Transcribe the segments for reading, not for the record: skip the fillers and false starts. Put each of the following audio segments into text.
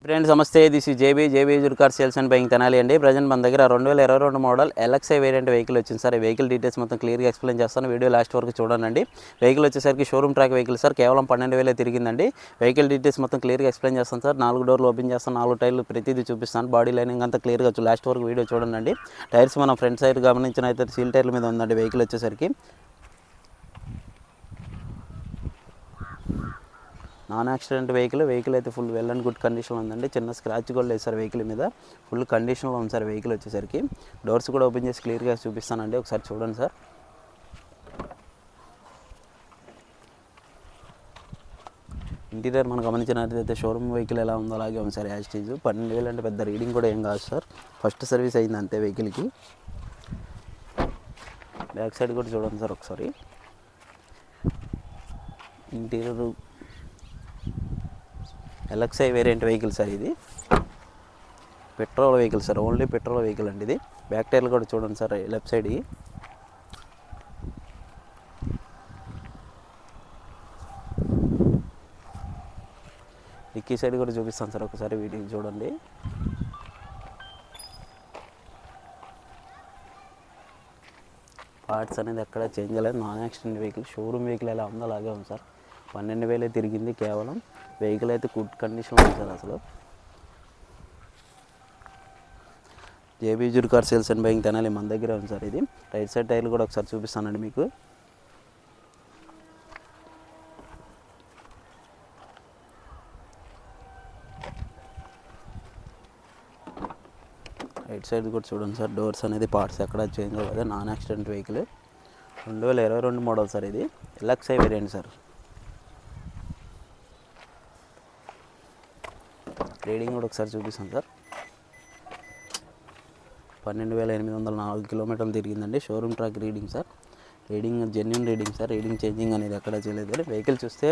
Friends నమస్తే, this is JB జుర్కార్ sales and buying Tenali అండి. ప్రజెంట్ మన దగ్గర 2022 మోడల్ ఎల్ఎక్స్ఐ వేరియంట్ వెహికల్ వచ్చింది సార్. ఈ వెహికల్ డీటెయిల్స్ మొత్తం క్లియర్గా ఎక్స్ప్లెయిన్ చేస్తాను, వీడియో లాస్ట్ వరకు చూడండి. వెహికల్ వచ్చేసరికి షోరూమ్ ట్రాక్ వెహికల్ సార్, కేవలం 12,000 తిరిగిందండి. వెహికల్ డీటెయిల్స్ మొత్తం క్లియర్గా ఎక్స్ప్లెయిన్ చేస్తాను సార్. 4 డోర్లు ఓపెన్ చేస్తాను, 4 టైర్లు ప్రతిదీ చూపిస్తాను. బాడీ లైనింగ్ అంతా క్లియర్గా లాస్ట్ వరకు వీడియో చూడండి. టైర్స్ మనం ఫ్రంట్ సైడ్ గమనించిన అయితే సీల్ టైర్ల మీద ఉందండి వెహికల్ వచ్చేసరికి. నాన్ యాక్సిడెంట్ వెహికల్ అయితే ఫుల్ వెల్ అండ్ గుడ్ కండిషన్లో ఉందండి. చిన్న స్క్రాచ్ కూడా లేదు సార్ వెహికల్ మీద, ఫుల్ కండిషన్లో ఉంది సార్ వెహికల్ వచ్చేసరికి. డోర్స్ కూడా ఓపెన్ చేసి క్లియర్గా చూపిస్తానండి, ఒకసారి చూడండి సార్. ఇంటీరియర్ మనం గమనించినట్లయితే షోరూమ్ వెహికల్ ఎలా ఉందో అలాగే ఉంది సార్, యాజ్ టీజ్. 12,000 అంటే పెద్ద రీడింగ్ కూడా ఏం కాదు సార్, ఫస్ట్ సర్వీస్ అయింది అంతే వెహికల్కి. బ్యాక్ సైడ్ కూడా చూడండి సార్ ఒకసారి. Interior LXI variant vehicle sir, ఇది petrol vehicle sir, only petrol vehicle అండి ఇది. బ్యాక్ టైర్లు కూడా చూడండి sir left side. Dicky side కూడా చూపిస్తాను సార్ ఒకసారి, వీటికి చూడండి. పార్ట్స్ అనేది ఎక్కడ చేంజ్ అవ్వలేదు, non accident vehicle. Showroom vehicle ఎలా ఉందో అలాగే ఉంది సార్. 12,000 తిరిగింది కేవలం. వెహికల్ అయితే గుడ్ కండిషన్లో ఉంది సార్ అసలు. జేబీ జుర్కార్ సేల్స్ అండ్ బయింగ్ తెనాలి మన దగ్గర ఉంది సార్ ఇది. రైట్ సైడ్ టైర్లు కూడా ఒకసారి చూపిస్తానండి మీకు. రైట్ సైడ్ కూడా చూడండి సార్. డోర్స్ అనేది పార్ట్స్ ఎక్కడ చేంజ్ అవ్వలేదు, non accident vehicle. 2022 model sir ఇది, ఎల్ఎక్స్ఐ వేరియంట్ సార్. రీడింగ్ కూడా ఒకసారి చూపిస్తాను సార్. 12,804 కిలోమీటర్లు తిరిగిందండి. Showroom track reading sir. Reading genuine reading sir, reading changing అనేది ఎక్కడ చేయలేదు. వెహికల్ చూస్తే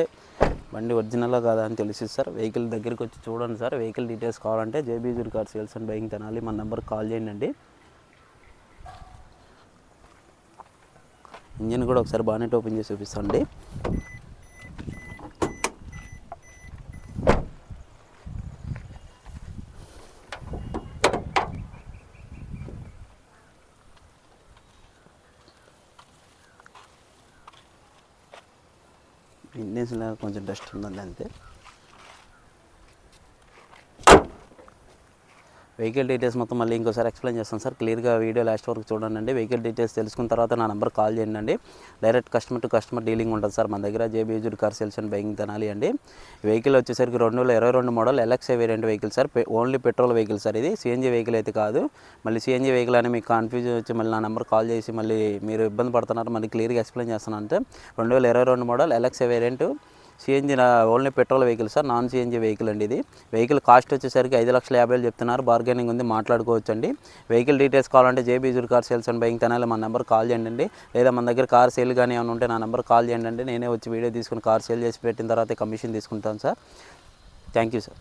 బండి ఒరిజినల్గా కాదా అని తెలిసి సార్. వెహికల్ దగ్గరికి వచ్చి చూడండి సార్. వెహికల్ డీటెయిల్స్ కావాలంటే జేబీ జుర్కార్ సేల్స్ అండ్ బయింగ్ తెనాలి మన నెంబర్కి కాల్ చేయండి. ఇంజిన్ కూడా ఒకసారి బానెట్ ఓపెన్ చేసి చూపిస్తాండి. ఇండియన్స్లో కొంచెం డస్ట్ ఉందండి అంతే. వెహికల్ డీటెయిల్స్ మొత్తం మళ్ళీ ఇంకోసారి ఎక్స్ప్లెయిన్ చేస్తాను సార్, క్లియర్గా వీడియో లాస్ట్ వరకు చూడండి. వెహికల్ డీటెయిల్స్ తెలుసుకున్న తర్వాత నా నెంబర్ కాల్ చేయండి. Direct customer to customer dealing ఉంటుంది సార్ మన దగ్గర. జేబీ జుర్కార్ సేల్స్ అండ్ బయింగ్ తెనాలి అండి. వెహికల్ వచ్చేసరికి 2022 model LXI variant vehicle sir. Only petrol vehicle sir ఇది, సిఎన్జీ వెహికల్ అయితే కాదు. మళ్ళీ సిఎన్జీ వెహికల్ అని మీకు కన్ఫ్యూజన్ వచ్చి మళ్ళీ నా నెంబర్ కాల్ చేసి మళ్ళీ మీరు ఇబ్బంది పడుతున్నారు. మళ్ళీ క్లియర్గా ఎక్స్ప్లెయిన్ చేస్తాను. అంటే 2022 model LXI variant CNG only petrol vehicle sir, non CNG vehicle అండి ఇది. వెహికల్ కాస్ట్ వచ్చేసరికి 5,50,000 చెప్తున్నారు, బార్గెనింగ్ ఉంది, మాట్లాడుకోవచ్చు అండి. వెహికల్ డీటెయిల్స్ కావాలంటే జేబీ జుర్కార్ సేల్స్ అండ్ బయింగ్ తెనాలి మన నెంబర్ కాల్ చేయండి. లేదా మన దగ్గర కార్ సేల్ కానీ ఏమైనా ఉంటే నా నెంబర్ కాల్ చేయండి. నేనే వచ్చి వీడియో తీసుకుని కార్ సేల్ చేసి పెట్టిన తర్వాత కమిషన్ తీసుకుంటాను సార్. Thank you sir.